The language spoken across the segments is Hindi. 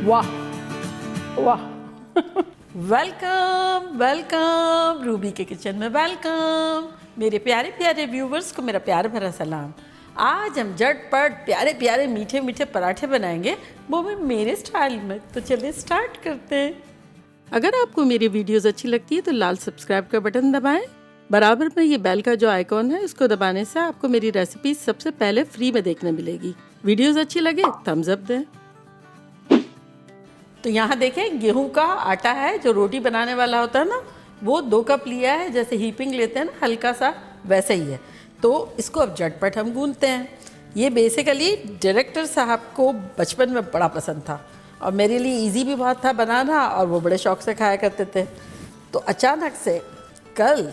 वाह वाह। वेलकम वेलकम रूबी के किचन में वेलकम। मेरे प्यारे प्यारे व्यूवर्स को मेरा प्यार भरा सलाम। आज हम झटपट प्यारे प्यारे मीठे मीठे पराठे बनाएंगे, वो भी मेरे स्टाइल में। तो चलिए स्टार्ट करते हैं। अगर आपको मेरी वीडियोस अच्छी लगती है तो लाल सब्सक्राइब का बटन दबाएं। बराबर में ये बेल का जो आइकॉन है इसको दबाने से आपको मेरी रेसिपी सबसे पहले फ्री में देखने मिलेगी। वीडियोस अच्छी लगे थम्स अप दें। तो यहाँ देखें, गेहूं का आटा है जो रोटी बनाने वाला होता है ना, वो 2 कप लिया है। जैसे हीपिंग लेते हैं ना हल्का सा, वैसे ही है। तो इसको अब झटपट हम गूंथते हैं। ये बेसिकली डायरेक्टर साहब को बचपन में बड़ा पसंद था और मेरे लिए इजी भी बहुत था बनाना, और वो बड़े शौक से खाया करते थे। तो अचानक से कल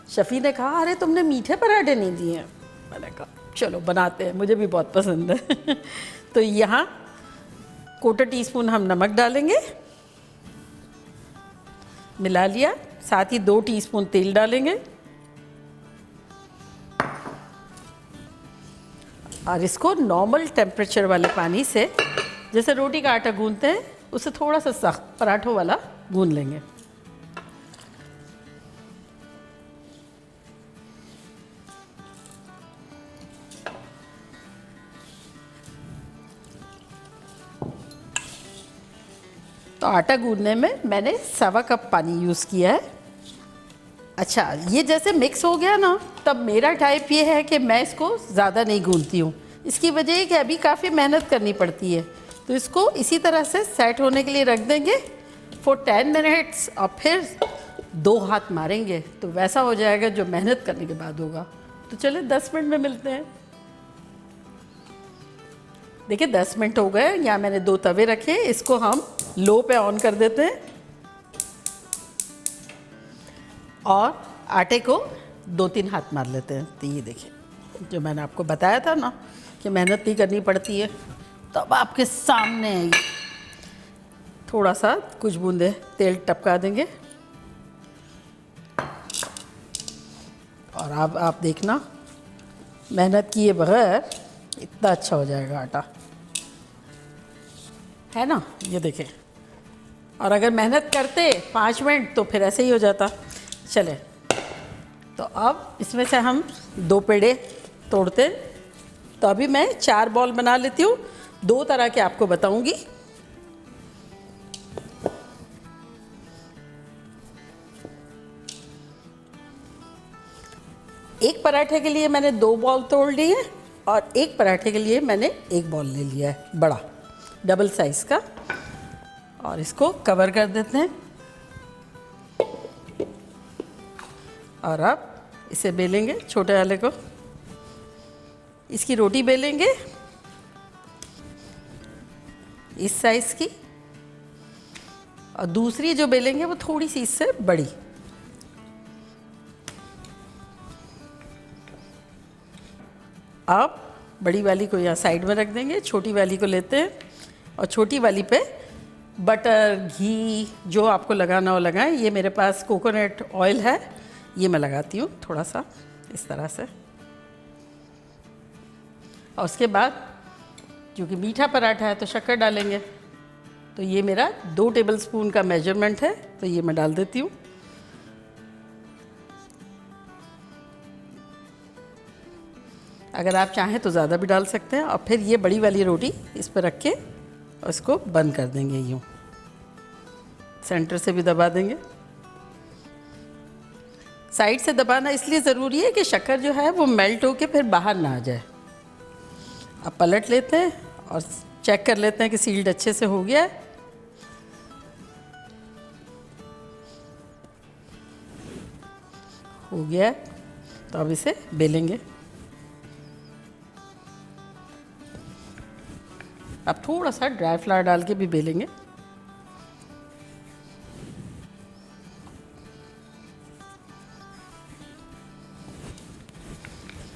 शफ़ी ने कहा, अरे तुमने मीठे पराठे नहीं दिए हैं। मैंने कहा चलो बनाते हैं, मुझे भी बहुत पसंद है। तो यहाँ 1/4 टीस्पून हम नमक डालेंगे, मिला लिया। साथ ही 2 टीस्पून तेल डालेंगे और इसको नॉर्मल टेम्परेचर वाले पानी से, जैसे रोटी का आटा गूंथते हैं उससे थोड़ा सा सख्त पराठों वाला गूंथ लेंगे। तो आटा गूंथने में मैंने 1.25 कप पानी यूज़ किया है। अच्छा, ये जैसे मिक्स हो गया ना, तब मेरा टाइप ये है कि मैं इसको ज़्यादा नहीं गूंथती हूँ। इसकी वजह है कि अभी काफ़ी मेहनत करनी पड़ती है। तो इसको इसी तरह से सेट होने के लिए रख देंगे फॉर 10 मिनट्स और फिर 2 हाथ मारेंगे तो वैसा हो जाएगा जो मेहनत करने के बाद होगा। तो चलिए 10 मिनट में मिलते हैं। देखिए 10 मिनट हो गए। यहाँ मैंने 2 तवे रखे, इसको हम लो पे ऑन कर देते हैं और आटे को 2-3 हाथ मार लेते हैं। तो ये देखिए, जो मैंने आपको बताया था ना कि मेहनत नहीं करनी पड़ती है, तब आपके सामने है। थोड़ा सा कुछ बूंदे तेल टपका देंगे और अब आप देखना, मेहनत किए बगैर इतना अच्छा हो जाएगा आटा, है ना। ये देखें, और अगर मेहनत करते 5 मिनट तो फिर ऐसे ही हो जाता। चले, तो अब इसमें से हम 2 पेड़े तोड़ते। तो अभी मैं 4 बॉल बना लेती हूँ। 2 तरह के आपको बताऊंगी। एक पराठे के लिए मैंने 2 बॉल तोड़ लिए और एक पराठे के लिए मैंने 1 बॉल ले लिया है, बड़ा डबल साइज़ का। और इसको कवर कर देते हैं और अब इसे बेलेंगे, छोटे वाले को। इसकी रोटी बेलेंगे इस साइज़ की, और दूसरी जो बेलेंगे वो थोड़ी सी इससे बड़ी। अब बड़ी वाली को यहाँ साइड में रख देंगे, छोटी वाली को लेते हैं और छोटी वाली पे बटर घी जो आपको लगाना हो लगाएं। ये मेरे पास कोकोनट ऑयल है, ये मैं लगाती हूँ थोड़ा सा इस तरह से। और उसके बाद क्योंकि मीठा पराठा है तो शक्कर डालेंगे। तो ये मेरा 2 टेबलस्पून का मेजरमेंट है, तो ये मैं डाल देती हूँ। अगर आप चाहें तो ज़्यादा भी डाल सकते हैं। और फिर ये बड़ी वाली रोटी इस पर रख के और इसको बंद कर देंगे। यूँ सेंटर से भी दबा देंगे। साइड से दबाना इसलिए ज़रूरी है कि शक्कर जो है वो मेल्ट होके फिर बाहर ना आ जाए। अब पलट लेते हैं और चेक कर लेते हैं कि सील्ड अच्छे से हो गया है। हो गया है, तो अब इसे बेलेंगे। अब थोड़ा सा ड्राई फ्लावर डाल के भी बेलेंगे।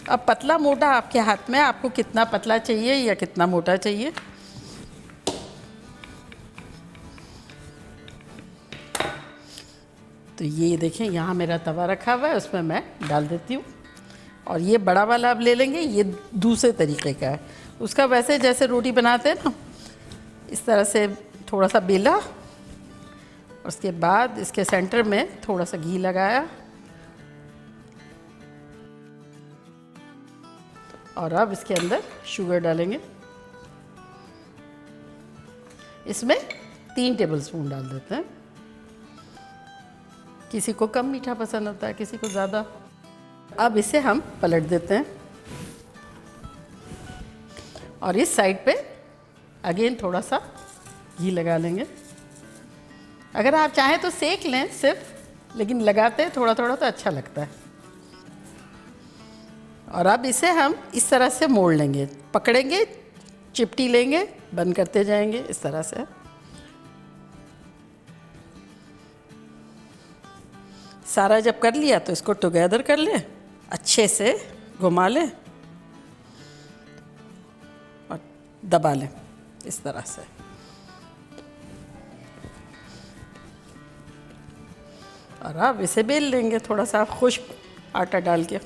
अब पतला मोटा आपके हाथ में, आपको कितना पतला चाहिए या कितना मोटा चाहिए। तो ये देखें, यहाँ मेरा तवा रखा हुआ है, उसमें मैं डाल देती हूँ। और ये बड़ा वाला आप ले लेंगे, ये दूसरे तरीके का है। उसका वैसे जैसे रोटी बनाते हैं ना, इस तरह से थोड़ा सा बेला, उसके बाद इसके सेंटर में थोड़ा सा घी लगाया, और अब इसके अंदर शुगर डालेंगे। इसमें 3 टेबलस्पून डाल देते हैं। किसी को कम मीठा पसंद होता है, किसी को ज़्यादा। अब इसे हम पलट देते हैं और इस साइड पे अगेन थोड़ा सा घी लगा लेंगे। अगर आप चाहें तो सेक लें सिर्फ, लेकिन लगाते हैं थोड़ा थोड़ा तो अच्छा लगता है। और अब इसे हम इस तरह से मोड़ लेंगे, पकड़ेंगे, चिपटी लेंगे, बंद करते जाएंगे इस तरह से। सारा जब कर लिया तो इसको टुगेदर कर लें, अच्छे से घुमा लें और दबा लें इस तरह से। और अब इसे बेल लेंगे थोड़ा सा खुश्क आटा डाल के।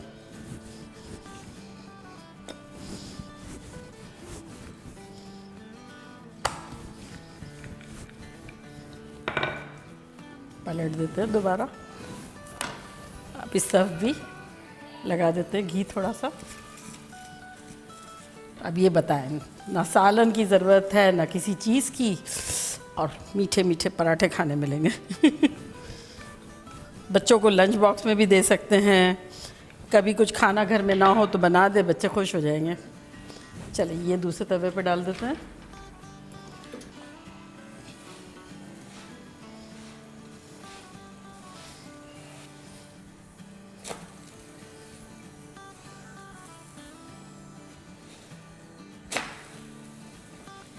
पलट देते हैं दोबारा। अब इस तरफ भी लगा देते हैं घी थोड़ा सा। अब ये बताएं, ना सालन की ज़रूरत है ना किसी चीज़ की, और मीठे मीठे पराठे खाने मिलेंगे। बच्चों को लंच बॉक्स में भी दे सकते हैं। कभी कुछ खाना घर में ना हो तो बना दे, बच्चे खुश हो जाएंगे। चलिए ये दूसरे तवे पे डाल देते हैं।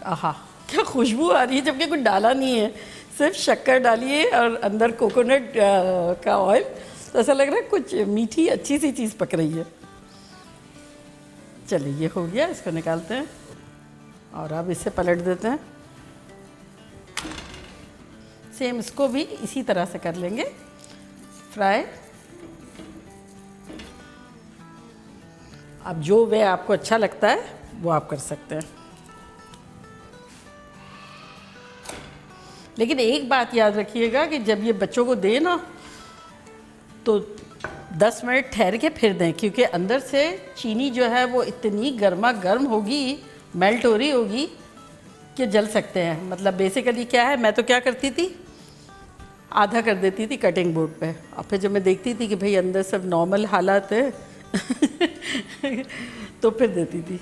आहा, क्या खुशबू आ रही है, जबकि कुछ डाला नहीं है, सिर्फ शक्कर डाली है और अंदर कोकोनट का ऑयल। तो ऐसा लग रहा है कुछ मीठी अच्छी सी चीज़ पक रही है। चलिए ये हो गया, इसको निकालते हैं और अब इसे पलट देते हैं। सेम इसको भी इसी तरह से कर लेंगे फ्राई। अब जो वे आपको अच्छा लगता है वो आप कर सकते हैं। लेकिन एक बात याद रखिएगा कि जब ये बच्चों को दें ना, तो 10 मिनट ठहर के फिर दें, क्योंकि अंदर से चीनी जो है वो इतनी गर्मा गर्म होगी, मेल्ट हो रही होगी कि जल सकते हैं। मतलब बेसिकली क्या है, मैं तो क्या करती थी, आधा कर देती थी कटिंग बोर्ड पे, और फिर जब मैं देखती थी कि भाई अंदर सब नॉर्मल हालात है तो फिर देती थी।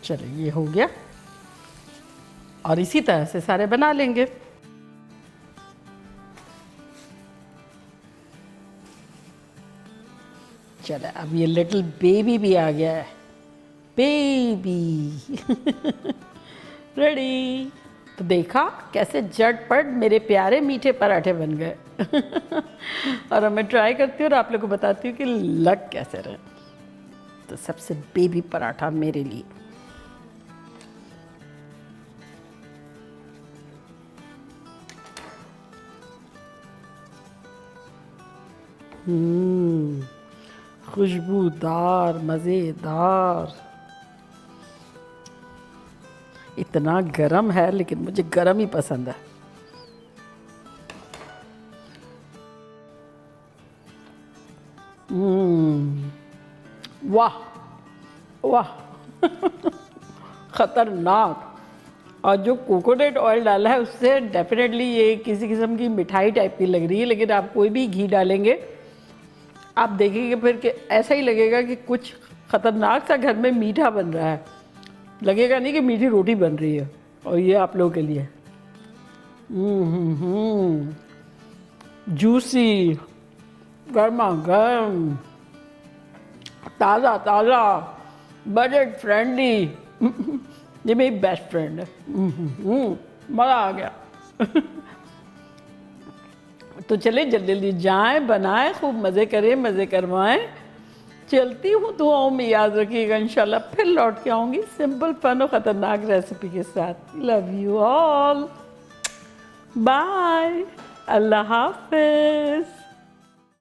चलिए ये हो गया, और इसी तरह से सारे बना लेंगे। चले, अब ये लिटिल बेबी भी आ गया है, बेबी रेडी। तो देखा कैसे झटपट मेरे प्यारे मीठे पराठे बन गए। और अब मैं ट्राई करती हूँ और आप लोग को बताती हूँ कि लग कैसे रहे। तो सबसे बेबी पराठा मेरे लिए। खुशबूदार, मज़ेदार। इतना गरम है, लेकिन मुझे गरम ही पसंद है। वाह वाह खतरनाक। और जो कोकोनट ऑयल डाला है उससे डेफिनेटली ये किसी किस्म की मिठाई टाइप की लग रही है, लेकिन आप कोई भी घी डालेंगे आप देखेंगे फिर कि ऐसा ही लगेगा कि कुछ ख़तरनाक सा घर में मीठा बन रहा है। लगेगा नहीं कि मीठी रोटी बन रही है। और ये आप लोगों के लिए जूसी, गर्मा गर्म, ताज़ा ताज़ा, बजट फ्रेंडली। ये मेरी बेस्ट फ्रेंड है। मज़ा आ गया। तो चले जल्दी जल्दी जाएं, बनाएं, खूब मज़े करें, मज़े करवाएं। चलती हूँ, दुआओं में याद रखिएगा। इंशाल्लाह फिर लौट के आऊँगी सिंपल फन और ख़तरनाक रेसिपी के साथ। Love you all, bye. अल्लाह हाफिज।